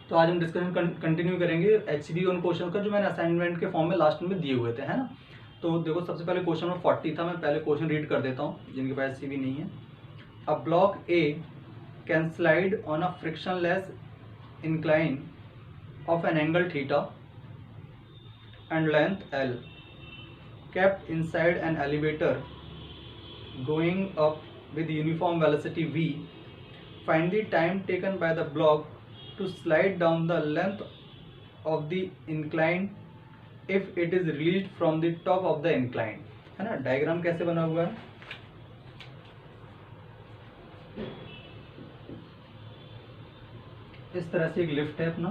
तो आज हम डिस्कशन कंटिन्यू करेंगे HCD उन क्वेश्चन का जो मैंने असाइनमेंट के फॉर्म में लास्ट में दिए हुए थे, है ना। तो देखो सबसे पहले क्वेश्चन नंबर 40 था, मैं पहले क्वेश्चन रीड कर देता हूँ जिनके पास HCD नहीं है। A block A can slide on a frictionless incline of an angle theta and length L kept inside an elevator going up with uniform velocity v. Find the time taken by the block to slide down the length of the incline if it is released from the top of the incline, है ना। Diagram कैसे बना हुआ है, इस तरह से एक लिफ्ट है अपना,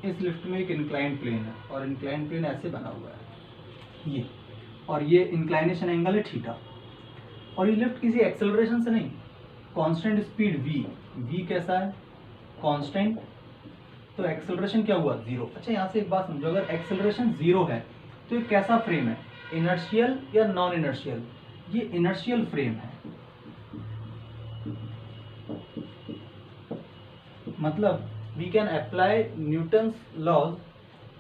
इस लिफ्ट में एक इंक्लाइन प्लेन है और इंक्लाइन प्लेन ऐसे बना हुआ है ये, और ये इंक्लाइनेशन एंगल है थीटा। और ये लिफ्ट किसी एक्सेलरेशन से नहीं, कांस्टेंट स्पीड v कैसा है, कांस्टेंट, तो एक्सेलरेशन क्या हुआ, जीरो। अच्छा यहाँ से एक बात समझो, अगर एक्सेलरेशन जीरो है तो ये कैसा फ्रेम है, इनर्शियल या नॉन इनर्शियल, ये इनर्शियल फ्रेम है। मतलब we can apply Newton's laws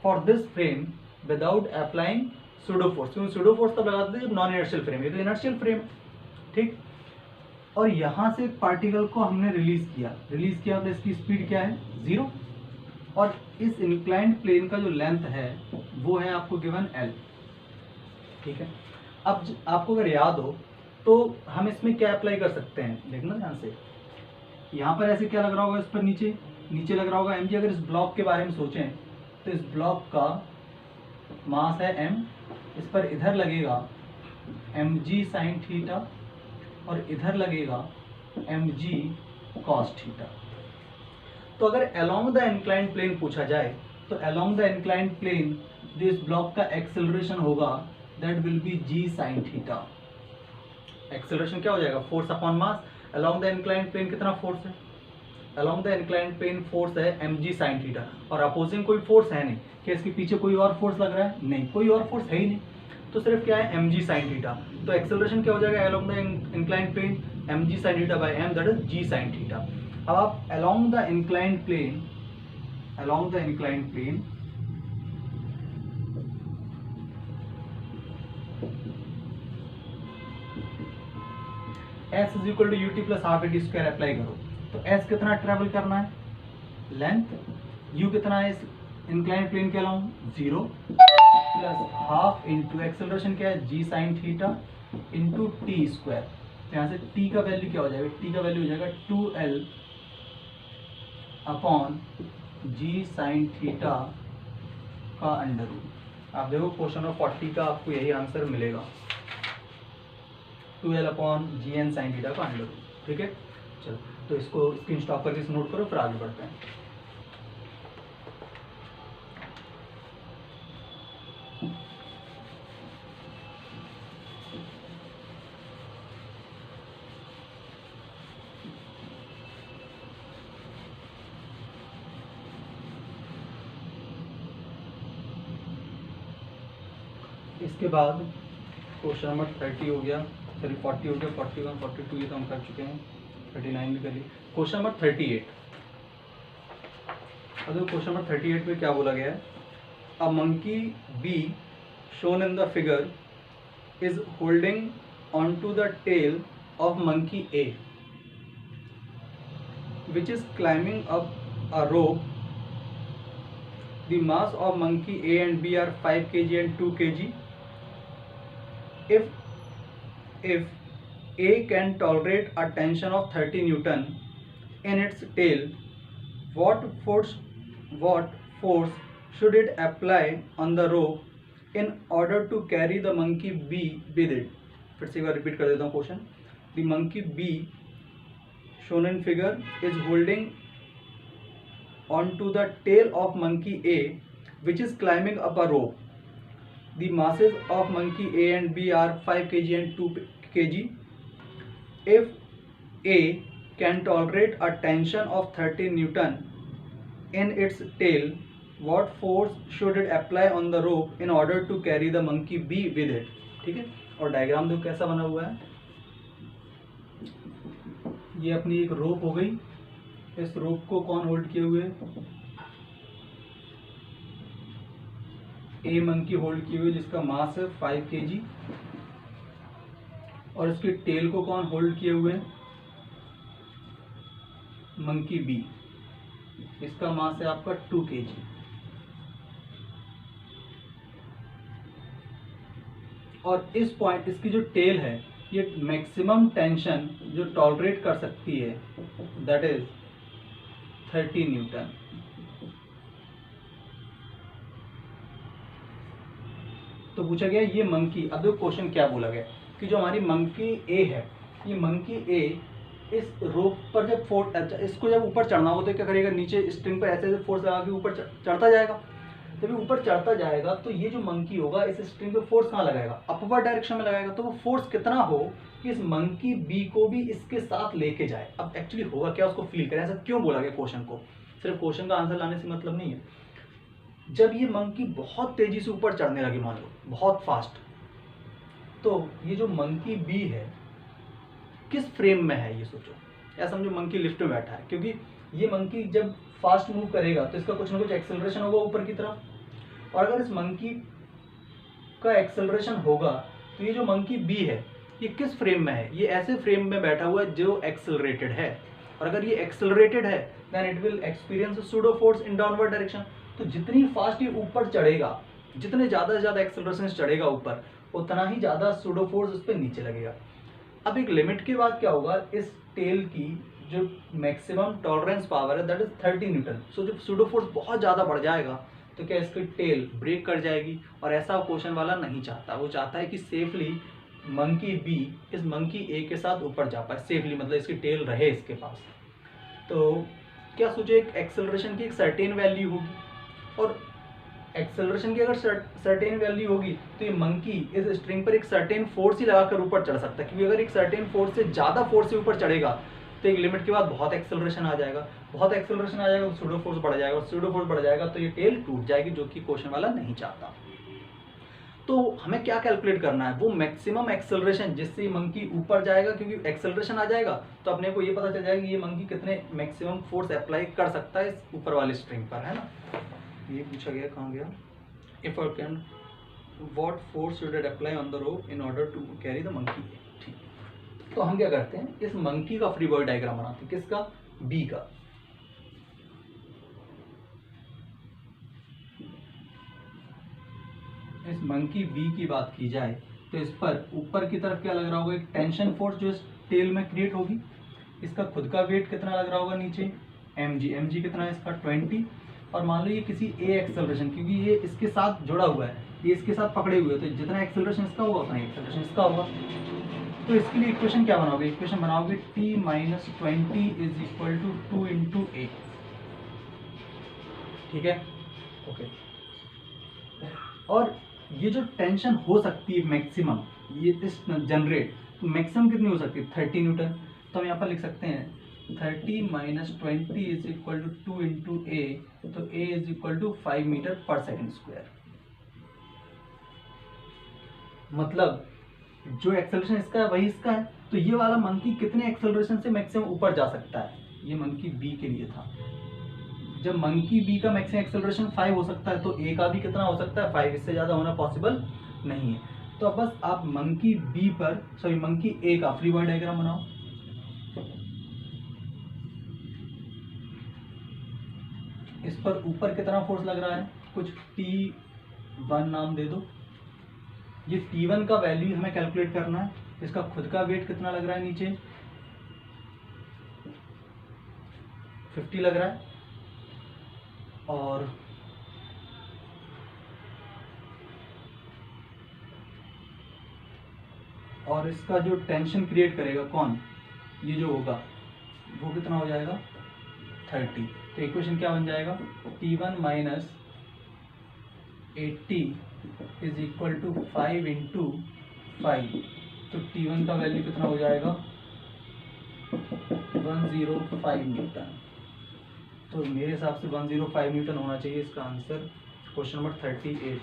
for this frame without applying pseudo force, क्योंकि pseudo force तब लगाते थे जब नॉन इनर्शियल फ्रेम, ये तो इनर्शियल फ्रेम, ठीक। और यहाँ से पार्टिकल को हमने रिलीज किया तो इसकी स्पीड क्या है, जीरो। और इस इंक्लाइंड प्लेन का जो लेंथ है वो है आपको गिवन L, ठीक है। अब आपको अगर याद हो तो हम इसमें क्या अप्लाई कर सकते हैं, देखना ध्यान से। यहाँ पर ऐसे क्या लग रहा होगा, इस पर नीचे लग रहा होगा mg। अगर इस ब्लॉक के बारे में सोचें तो इस ब्लॉक का मास है m, इस पर इधर लगेगा mg साइन थीटा और इधर लगेगा mg कॉस थीटा। तो अगर अलोंग द इंक्लाइंड प्लेन पूछा जाए तो अलोंग द इंक्लाइंड प्लेन जो इस ब्लॉक का एक्सेलरेशन होगा that will be g sine theta. Acceleration क्या हो जाएगा, force upon mass. Along the inclined plane कितना फोर्स है, along the inclined plane force है mg साइन थीटा, और अपोजिंग कोई फोर्स है नहीं, क्या इसके पीछे कोई और फोर्स लग रहा है, नहीं, कोई और फोर्स है ही नहीं, तो सिर्फ क्या है mg साइन थीटा। तो एक्सेलरेशन क्या हो जाएगा along the inclined plane mg sine theta by m, that is g sine theta. अब आप along the inclined plane s is equal to ut plus half at square apply करो, तो s कितना travel करना है, लेंथ, u कितना है इस इंक्लाइंड प्लेन के along, zero, plus half into acceleration क्या है, g sine theta into T square. तो यहाँ से t का वैल्यू क्या हो जाएगा, t का वैल्यू हो जाएगा 2l upon g sine theta का अंडर रूट। आप देखो क्वेश्चन नंबर 40 का आपको यही आंसर मिलेगा, 2l upon G N sine theta का अंडर रूट, ठीक है। चलो तो इसको स्क्रीन स्टॉप करके नोट करो, फिर आगे बढ़ते हैं। इसके बाद क्वेश्चन नंबर 30 हो गया, सॉरी 40 हो गया, 41, 42 ये तो हम कर चुके हैं, 39 भी कर लिए। क्वेश्चन नंबर 38, अब क्वेश्चन नंबर 38 में क्या बोला गया है, a monkey be shown in the figure is holding on to the tail of monkey A which is climbing up a rope. The mass of monkey A and B are 5 kg and 2 kg. If A can tolerate a tension of 30 Newton in its tail, what force should it apply on the rope in order to carry the monkey B with it? फिर से एक बार repeat कर देता हूँ question. The monkey B shown in figure is holding onto the tail of monkey A which is climbing up a rope. The masses of monkey A and B are 5 kg and 2 kg. If A can tolerate a tension of 30 Newton in its tail, what force should it apply on the rope in order to carry the monkey B with it? ठीक है, और diagram देखो कैसा बना हुआ है, ये अपनी एक रोप हो गई, इस रोप को कौन होल्ड किए हुए, ए मंकी होल्ड किए हुए जिसका मास है 5 kg, और इसकी टेल को कौन होल्ड किए हुए, मंकी बी, इसका मास है आपका 2 kg। और इस पॉइंट इसकी जो टेल है ये मैक्सिमम टेंशन जो टॉलरेट कर सकती है दैट इज 30 न्यूटन। तो पूछा गया ये मंकी, अब देखो क्वेश्चन क्या बोला गया कि जो हमारी मंकी ए है, ये मंकी ए इस रोप पर जब फोर्स, अच्छा इसको जब ऊपर चढ़ना हो तो क्या करेगा, नीचे स्ट्रिंग पर ऐसे फोर्स लगा के ऊपर चढ़ता जाएगा। जब ये ऊपर चढ़ता जाएगा तो ये जो मंकी होगा इस स्ट्रिंग पे फोर्स कहाँ लगाएगा, अपवर्ड डायरेक्शन में लगाएगा। तो वो फोर्स कितना हो कि इस मंकी बी को भी इसके साथ लेके जाए। अब एक्चुअली होगा क्या उसको फील करें, ऐसा क्यों बोला गया क्वेश्चन को, सिर्फ क्वेश्चन का आंसर लाने से मतलब नहीं है। जब ये मंकी बहुत तेजी से ऊपर चढ़ने लगी, मान लो बहुत फास्ट, तो ये जो मंकी बी है किस फ्रेम में है ये सोचो, या समझो मंकी लिफ्ट में बैठा है, क्योंकि ये मंकी जब फास्ट मूव करेगा तो इसका कुछ ना कुछ एक्सेलरेशन होगा ऊपर की तरफ, और अगर इस मंकी का एक्सेलरेशन होगा तो ये जो मंकी बी है ये किस फ्रेम में है, ये ऐसे फ्रेम में बैठा हुआ है जो एक्सेलरेटेड है, और अगर ये एक्सेलरेटेड है then it will experience pseudo force in downward direction. तो जितनी फास्ट ये ऊपर चढ़ेगा, जितने ज़्यादा से ज़्यादा एक्सेलरेशन चढ़ेगा ऊपर, उतना ही ज़्यादा सूडो फोर्स उस पर नीचे लगेगा। अब एक लिमिट के बाद क्या होगा, इस टेल की जो मैक्सिमम टॉलरेंस पावर है दैट इज 30 न्यूटन। सो जब सूडो फोर्स बहुत ज़्यादा बढ़ जाएगा तो क्या इसकी टेल ब्रेक कर जाएगी, और ऐसा क्वेश्चन वाला नहीं चाहता। वो चाहता है कि सेफली मंकी बी इस मंकी ए के साथ ऊपर जा पाए, सेफली मतलब इसकी टेल रहे इसके पास। तो क्या सोचे, एक एक्सेलरेशन की एक सर्टेन वैल्यू होगी, और एक्सेलरेशन की अगर सर्टेन वैल्यू होगी तो ये मंकी इस स्ट्रिंग पर एक सर्टेन फोर्स ही लगाकर ऊपर चढ़ सकता है, क्योंकि अगर एक सर्टेन फोर्स से ज़्यादा फोर्स से ऊपर चढ़ेगा तो एक लिमिट के बाद बहुत एक्सेलरेशन आ जाएगा, बहुत एक्सेलरेशन आ जाएगा तो सूडो फोर्स बढ़ जाएगा, और सूडो फोर्स बढ़ जाएगा तो ये टेल टूट जाएगी, जो कि क्वेश्चन वाला नहीं चाहता। तो हमें क्या कैलकुलेट करना है, वो मैक्सिमम एक्सेलरेशन जिससे मंकी ऊपर जाएगा, क्योंकि एक्सेलरेशन आ जाएगा तो अपने को ये पता चल जाएगा कि ये मंकी कितने मैक्सिमम फोर्स अप्लाई कर सकता है इस ऊपर वाली स्ट्रिंग पर, है ना। ये पूछा गया, कहाँ गया, if I can what force should it apply on the rope in order to carry the monkey. ठीक, तो हम क्या करते हैं, इस मंकी का फ्री बॉडी डायग्राम बनाते हैं, किसका, बी का। इस मंकी बी की बात की जाए तो इस पर ऊपर की तरफ क्या लग रहा होगा, एक टेंशन फोर्स जो इस टेल में क्रिएट होगी। इसका खुद का वेट कितना लग रहा होगा नीचे, mg कितना है इसका 20, और मान लो ये किसी a एक्सेलरेशन, क्योंकि ये इसके साथ जुड़ा हुआ है, ये इसके साथ पकड़े हुए हैं, तो जितना एक्सेलरेशन इसका होगा उतना एक्सेलरेशन इसका होगा। तो इसके लिए इक्वेशन क्या बनाओगे, इक्वेशन बनाओगे t minus 20 is equal to 2 into a. ठीक है, ओके। और ये जो टेंशन हो सकती है मैक्सिमम, ये इस जनरेट मैक्सिमम कितनी हो सकती है, 30 न्यूटन। तो हम यहाँ पर लिख सकते हैं 30 minus 20 is equal to 2 into a, तो a is equal to 5 metre per second square. मतलब जो एक्सेलरेशन इसका है वही इसका है, तो ये वाला मंकी कितने एक्सेलरेशन से मैक्सिमम ऊपर जा सकता है, ये मंकी बी के लिए था। जब मंकी बी का मैक्सिमम एक्सेलरेशन 5 हो सकता है तो ए का भी कितना हो सकता है, 5, इससे ज़्यादा होना पॉसिबल नहीं है। तो अब बस आप मंकी बी पर, सॉरी मंकी ए का फ्री बॉडी डायग्राम बनाओ। इस पर ऊपर कितना फोर्स लग रहा है, कुछ T1 नाम दे दो। ये T1 का वैल्यू हमें कैलकुलेट करना है। इसका खुद का वेट कितना लग रहा है, नीचे 50 लग रहा है, और इसका जो टेंशन क्रिएट करेगा कौन, ये जो होगा वो कितना हो जाएगा 30। तो इक्वेशन क्या बन जाएगा, T1 minus 80 is equal to 5 into 5। तो T1 का वैल्यू कितना हो जाएगा 105 न्यूटन। तो मेरे हिसाब से 105 न्यूटन होना चाहिए इसका answer, question number 38।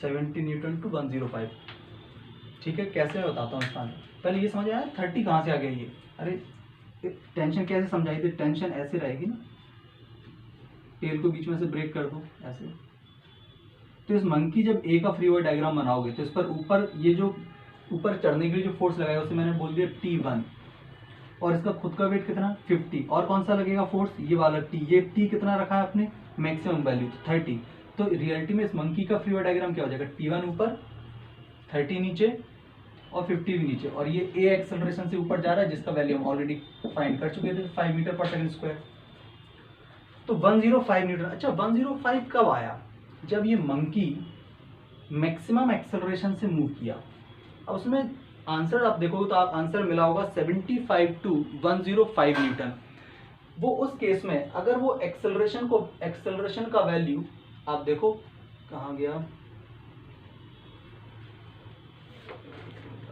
70 newton to 105। ठीक है, कैसे मैं बताता हूँ इसका। पहले ये समझ आया 30 कहाँ से आ गया ये। अरे टेंशन कैसे समझाई थी, टेंशन ऐसे रहेगी ना, टेल को बीच में से ब्रेक कर दो ऐसे। तो इस मंकी जब ए का फ्री बॉडी डायग्राम बनाओगे तो इस पर ऊपर ये जो ऊपर चढ़ने के लिए जो फोर्स लगाएगा उसे मैंने बोल दिया T1, और इसका खुद का वेट कितना 50, और कौन सा लगेगा फोर्स, ये वाला T। ये T कितना रखा है आपने, मैक्सिमम वैल्यू 30। तो रियलिटी में इस मंकी का फ्री बॉडी डायग्राम क्या हो जाएगा, T1 ऊपर, 30 नीचे और 50 भी नीचे, और ये ए एक्सेलरेशन से ऊपर जा रहा है जिसका वैल्यू हम ऑलरेडी फाइंड कर चुके थे 5 मीटर पर सेकंड स्क्वायर। तो 105 न्यूटन। अच्छा 105 कब आया, जब ये मंकी मैक्सिमम एक्सेलरेशन से मूव किया। अब उसमें आंसर आप देखोगे तो आप आंसर मिला होगा 75 to 105 न्यूटन। वो उस केस में अगर वो एक्सेलरेशन का वैल्यू आप देखो कहाँ गया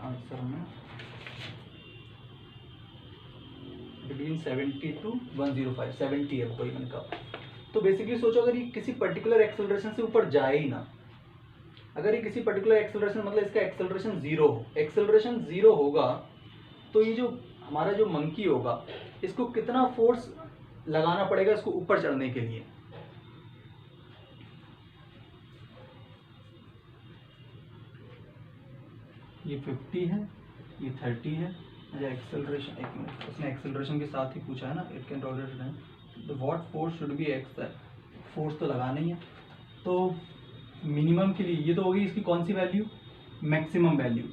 आंसर में, बिटवीन 70 to 105, 70 है कोई मन का। तो बेसिकली सोचो अगर ये किसी पर्टिकुलर एक्सेलरेशन से ऊपर जाए ही ना, अगर ये किसी पर्टिकुलर एक्सेलरेशन मतलब इसका एक्सेलरेशन जीरो हो, एक्सेलरेशन जीरो होगा तो ये जो हमारा जो मंकी होगा इसको कितना फोर्स लगाना पड़ेगा इसको ऊपर चढ़ने के लिए। ये 50 है, ये 30 है। अच्छा एक्सेलरेशन, एक मिनट, उसने एक्सेलरेशन के साथ ही पूछा है ना, इट कैन रोटेट तो what force should be x, force तो लगाना ही है। तो मिनिमम के लिए ये तो होगी इसकी कौन सी वैल्यू, मैक्सिमम वैल्यू,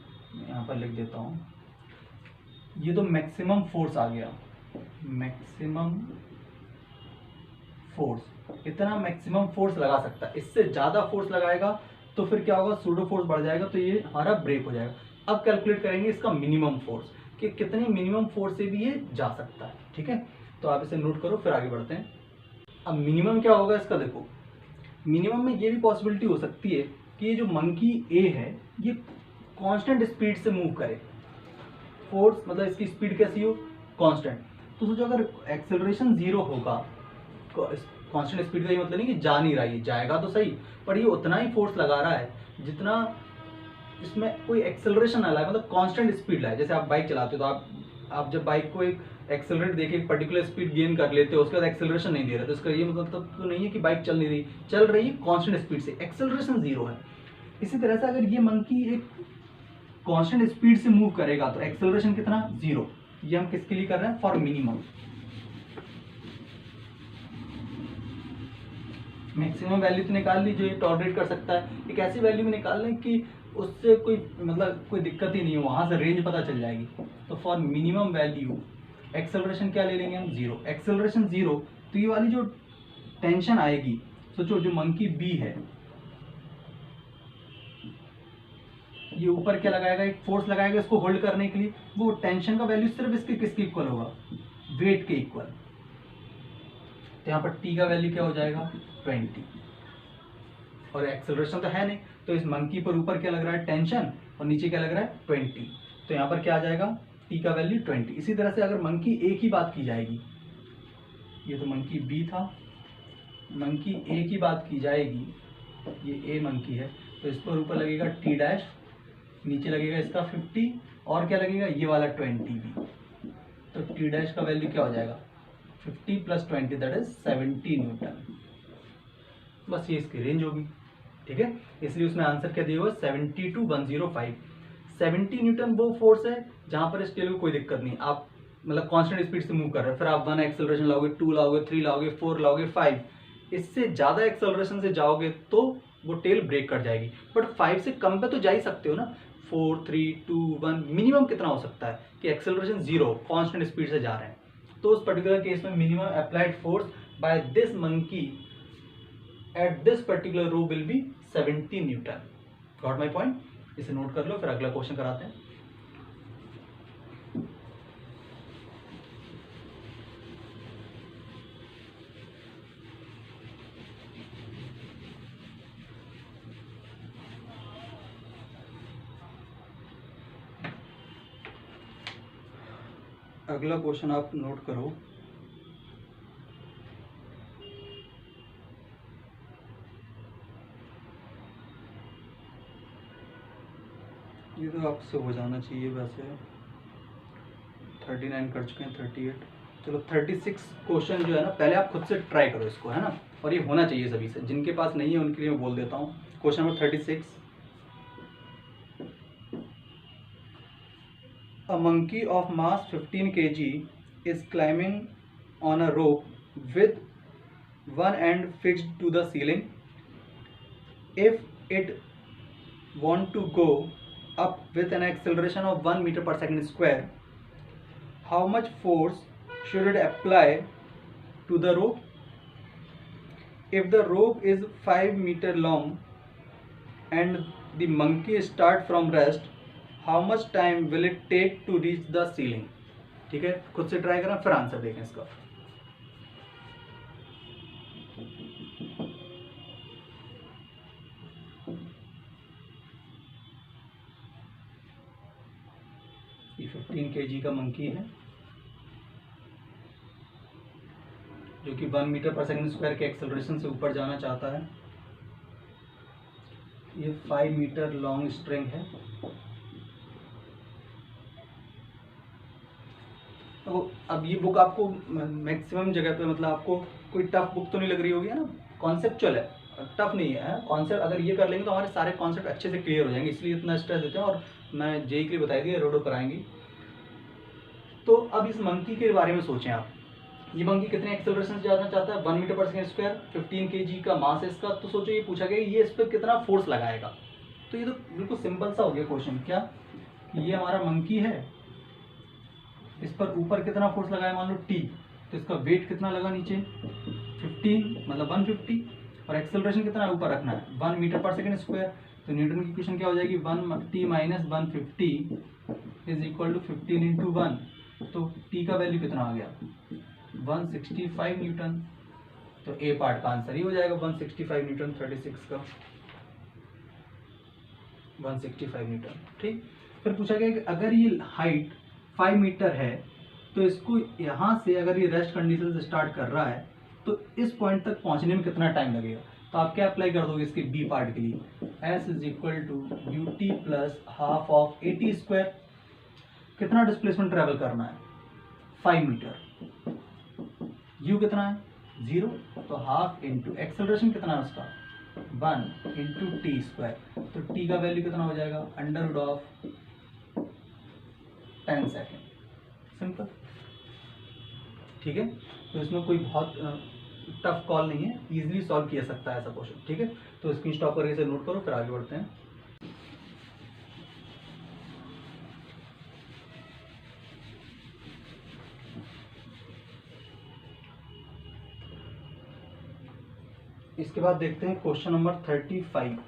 यहाँ पर लिख देता हूँ। ये तो मैक्सिमम फोर्स आ गया, मैक्सिमम फोर्स, इतना मैक्सिमम फोर्स लगा सकता है। इससे ज़्यादा फोर्स लगाएगा तो फिर क्या होगा, सूडो फोर्स बढ़ जाएगा तो ये हमारा ब्रेक हो जाएगा। अब कैलकुलेट करेंगे इसका मिनिमम फोर्स कि कितनी मिनिमम फोर्स से भी ये जा सकता है। ठीक है, तो आप इसे नोट करो फिर आगे बढ़ते हैं। अब मिनिमम क्या होगा इसका, देखो मिनिमम में ये भी पॉसिबिलिटी हो सकती है कि ये जो मंकी ए है ये कांस्टेंट स्पीड से मूव करे, फोर्स मतलब इसकी स्पीड कैसी हो, कांस्टेंट। तो सोचो अगर एक्सेलरेशन जीरो होगा, कांस्टेंट स्पीड का ये मतलब नहीं कि जा नहीं रहा है, जाएगा तो सही पर ये उतना ही फोर्स लगा रहा है जितना इसमें कोई एक्सेलरेशन ना लाए, मतलब कांस्टेंट स्पीड लाए। जैसे आप बाइक चलाते हो तो आप जब बाइक को एक एक्सेलरेट देके एक पर्टिकुलर स्पीड गेन कर लेते हो उसके बाद एक्सेलरेशन नहीं दे रहे तो इसका ये मतलब तो नहीं है कि बाइक चल नहीं रही, चल रही है कांस्टेंट स्पीड से, एक्सेलरेशन जीरो है। इसी तरह से अगर ये मंकी एक कांस्टेंट स्पीड से मूव करेगा तो एक्सेलरेशन कितना, जीरो। ये हम किसके लिए कर रहे हैं, फॉर मिनिमम। मैक्सिमम वैल्यू तो निकाल ली जो ये टॉलरेट कर सकता है, एक ऐसी वैल्यू भी निकाल लें कि उससे कोई मतलब कोई दिक्कत ही नहीं हो, वहां से रेंज पता चल जाएगी। तो फॉर मिनिमम वैल्यू एक्सेलरेशन क्या ले लेंगे हम, जीरो। एक्सेलरेशन जीरो तो ये वाली जो टेंशन आएगी, सोचो जो मंकी बी है ये ऊपर क्या लगाएगा, एक फोर्स लगाएगा इसको होल्ड करने के लिए, वो टेंशन का वैल्यू सिर्फ इसके किसके इक्वल होगा, वेट के इक्वल। तो यहाँ पर टी का वैल्यू क्या हो जाएगा 20, और एक्सेलरेशन तो है नहीं तो इस मंकी पर ऊपर क्या लग रहा है, टेंशन, और नीचे क्या लग रहा है 20। तो यहाँ पर क्या आ जाएगा, टी का वैल्यू 20। इसी तरह से अगर मंकी ए की बात की जाएगी, ये तो मंकी बी था, मंकी ए की बात की जाएगी, ये ए मंकी है तो इस पर ऊपर लगेगा टी डैश, नीचे लगेगा इसका 50, और क्या लगेगा ये वाला 20 भी। तो टी डैश का वैल्यू क्या हो जाएगा 50 + 20 दैट इज 70 न्यूटन। बस ये इसकी रेंज होगी। ठीक है, इसलिए उसमें आंसर क्या दिया हुआ 70 to 105। 70 न्यूटन वो फोर्स है जहां पर स्केल को कोई दिक्कत नहीं, आप मतलब कांस्टेंट स्पीड से मूव कर रहे हो, फिर आप 1 एक्सेलरेशन लाओगे, 2 लाओगे, 3 लाओगे, 4 लाओगे, 5, इससे ज्यादा एक्सेलरेशन से जाओगे तो वो टेल ब्रेक कर जाएगी। बट 5 से कम पे तो जा ही सकते हो ना, 4 3 2 1, मिनिमम कितना हो सकता है कि एक्सेलरेशन जीरो कांस्टेंट स्पीड से जा रहे हैं। तो उस पर्टिकुलर केस में minimum applied force by this monkey at this particular row will be 70 Newton. Got my point? इसे नोट कर लो फिर अगला क्वेश्चन कराते हैं। अगला क्वेश्चन आप नोट करो, ये तो आपसे हो जाना चाहिए वैसे। 39 कर चुके हैं, 38। चलो 36 क्वेश्चन जो है ना, पहले आप खुद से ट्राई करो इसको, है ना, और ये होना चाहिए सभी से। जिनके पास नहीं है उनके लिए मैं बोल देता हूँ। Question number 36, a monkey of mass 15 kg is climbing on a rope with one end fixed to the ceiling. If it want to go up with an acceleration of 1 meter per second square, how much force should it apply to the rope? If the rope is 5 meter long and the monkey start from rest, how much time will it take to reach the ceiling? ठीक है, खुद से try करें, फिर answer देखें इसका। ये 15 kg का मंकी है जो कि 1 मीटर पर सेकंड स्क्वायर के एक्सेलरेशन से ऊपर जाना चाहता है। ये 5 मीटर लॉन्ग स्ट्रिंग है। तो अब ये बुक आपको मैक्सिमम जगह पे, मतलब आपको कोई टफ बुक तो नहीं लग रही होगी, है ना, कॉन्सेप्चुअल है, टफ नहीं है कॉन्सेप्ट। अगर ये कर लेंगे तो हमारे सारे कॉन्सेप्ट अच्छे से क्लियर हो जाएंगे, इसलिए इतना स्ट्रेस देते हैं। और मैं जेई के लिए बताई दी, रोडो कराएंगी। तो अब इस मंकी के बारे में सोचें आप। ये मंकी कितने एक्सेलरेशन से जाना चाहता है? 1 मीटर पर सेकंड स्क्वायर, 15 kg का मास है इसका। तो सोचो ये पूछा गया ये इस पर कितना फोर्स लगाएगा। तो ये तो बिल्कुल सिंपल सा हो गया क्वेश्चन। क्या ये हमारा मंकी है, इस पर ऊपर कितना फोर्स लगाया, मान लो टी, तो इसका वेट कितना लगा नीचे 15, मतलब 150, और एक्सेलरेशन कितना ऊपर रखना है 1 मीटर पर सेकंड स्क्वायर। तो न्यूटन की इक्वेशन क्या हो जाएगी, 1t minus 150 is equal to 15 into 1। तो टी का वैल्यू कितना आ गया 165 न्यूटन। तो ए पार्ट का आंसर ही हो जाएगा 165 न्यूटन। 36 का 165 न्यूटन। ठीक, फिर पूछा गया कि अगर ये हाइट 5 मीटर है तो इसको यहाँ से अगर ये रेस्ट कंडीशन से स्टार्ट कर रहा है तो इस पॉइंट तक पहुँचने में कितना टाइम लगेगा। तो आप क्या अप्लाई कर दोगे इसके बी पार्ट के लिए, S is equal to UT plus half of AT square. कितना डिस्प्लेसमेंट ट्रेवल करना है 5 मीटर, U कितना है 0, तो हाफ इंटू एक्सेलरेशन कितना है उसका 1 इंटू टी स्क्वायर। तो टी का वैल्यू कितना हो जाएगा under root of 10 second. Simple, ठीक है। तो इसमें कोई बहुत टफ कॉल नहीं है, इजीली सॉल्व किया सकता है ऐसा क्वेश्चन। ठीक है, तो स्क्रीन स्टॉप करके इसे नोट करो, फिर आगे बढ़ते हैं। इसके बाद देखते हैं क्वेश्चन नंबर 35,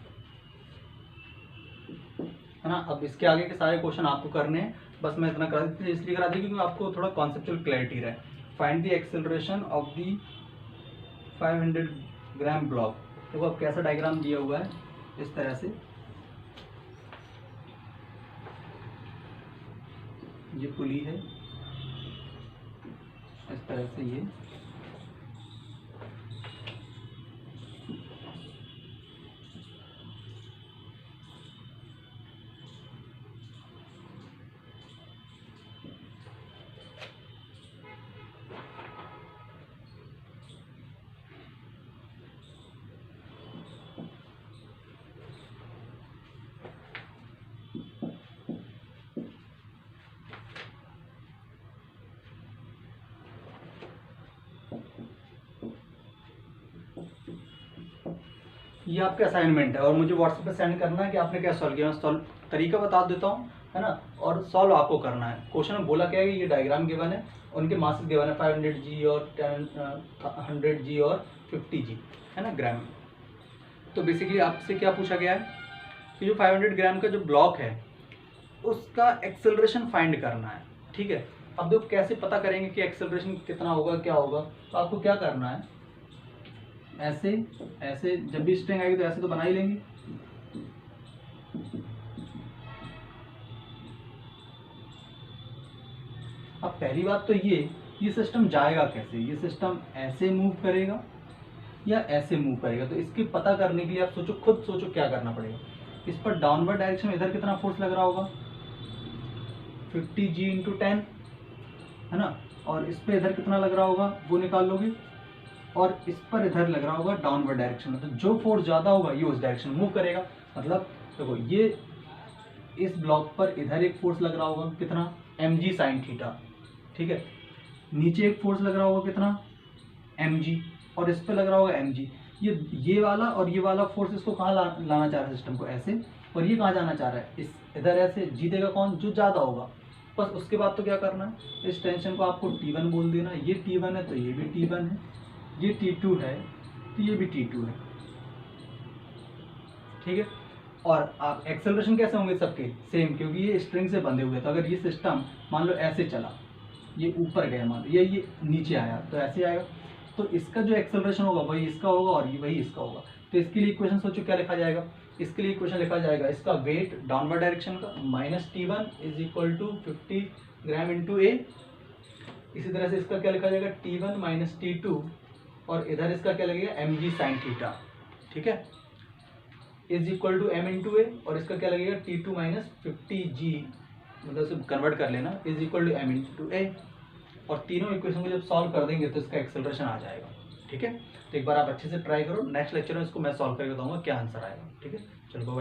है ना। अब इसके आगे के सारे क्वेश्चन आपको करने हैं, बस मैं इतना करा दी, इसलिए करा दी क्योंकि आपको थोड़ा कॉन्सेप्चुअल क्लैरिटी रहे। Find the acceleration of the 500 gram block. देखो अब कैसा डायग्राम दिया हुआ है, इस तरह से ये पुली है, इस तरह से ये ये आपका असाइनमेंट है और मुझे व्हाट्सएप पे सेंड करना है कि आपने क्या सॉल्व किया। मैं सॉल्व तरीका बता देता हूँ, है ना, और सॉल्व आपको करना है। क्वेश्चन में बोला क्या है, ये डायग्राम गिवन है, उनके मासेस गिवन है 500G और 100G और 50G, है ना, ग्राम। तो बेसिकली आपसे क्या पूछा गया है कि जो 500 ग्राम का जो ब्लॉक है उसका एक्सेलरेशन फाइंड करना है। ठीक है, अब देखो कैसे पता करेंगे कि एक्सेलरेशन कितना होगा, क्या होगा। तो आपको क्या करना है, ऐसे ऐसे जब भी स्ट्रिंग आएगी तो ऐसे तो बना ही लेंगे। अब पहली बात तो ये सिस्टम जाएगा कैसे, ये सिस्टम ऐसे मूव करेगा या ऐसे मूव करेगा। तो इसके पता करने के लिए आप सोचो, खुद सोचो क्या करना पड़ेगा। इस पर डाउनवर्ड डायरेक्शन में इधर कितना फोर्स लग रहा होगा, 50 G इंटू 10 है ना, और इस पर इधर कितना लग रहा होगा वो निकाल लोगे, और इस पर इधर लग रहा होगा डाउनवर्ड डायरेक्शन में, तो जो फोर्स ज़्यादा होगा ये उस डायरेक्शन में मूव करेगा। मतलब देखो ये इस ब्लॉक पर इधर एक फोर्स लग रहा होगा कितना, mg साइन थीटा, ठीक है, नीचे एक फोर्स लग रहा होगा कितना mg, और इस पर लग रहा होगा mg। ये वाला और ये वाला फोर्स इसको कहाँ लाना चाह रहा है सिस्टम को, ऐसे, और ये कहाँ जाना चाह रहा है, इस इधर ऐसे, जीतेगा कौन, जो ज़्यादा होगा। बस उसके बाद तो क्या करना है, इस टेंशन को आपको T1 बोल देना, ये T1 है तो ये भी T1 है, ये T2 है तो ये भी T2 है, ठीक है। और आप एक्सेलरेशन कैसे होंगे सबके सेम, क्योंकि ये स्ट्रिंग से बंधे हुए हैं। तो अगर ये सिस्टम मान लो ऐसे चला, ये ऊपर गया मान लो, ये नीचे आया तो ऐसे आएगा, तो इसका जो एक्सेलरेशन होगा वही इसका होगा और वही इसका होगा। तो इसके लिए इक्वेशन सोचो क्या लिखा जाएगा, इसके लिए इक्वेशन लिखा जाएगा इसका वेट डाउनवर्ड डायरेक्शन का -T1 is equal to 50 gram into a. इसी तरह से इसका क्या लिखा जाएगा, T1 माइनस T2, और इधर इसका क्या लगेगा mg साइन थीटा, ठीक है, is equal to m into a, और इसका क्या लगेगा T2 माइनस 50G, मतलब इसे कन्वर्ट कर लेना, is equal to m into a. और तीनों इक्वेशन को जब सॉल्व कर देंगे तो इसका एक्सेलरेशन आ जाएगा, ठीक है। तो एक बार आप अच्छे से ट्राई करो, नेक्स्ट लेक्चर में इसको मैं सॉल्व करके बताऊंगा क्या आंसर आएगा, ठीक है। चलो बाय।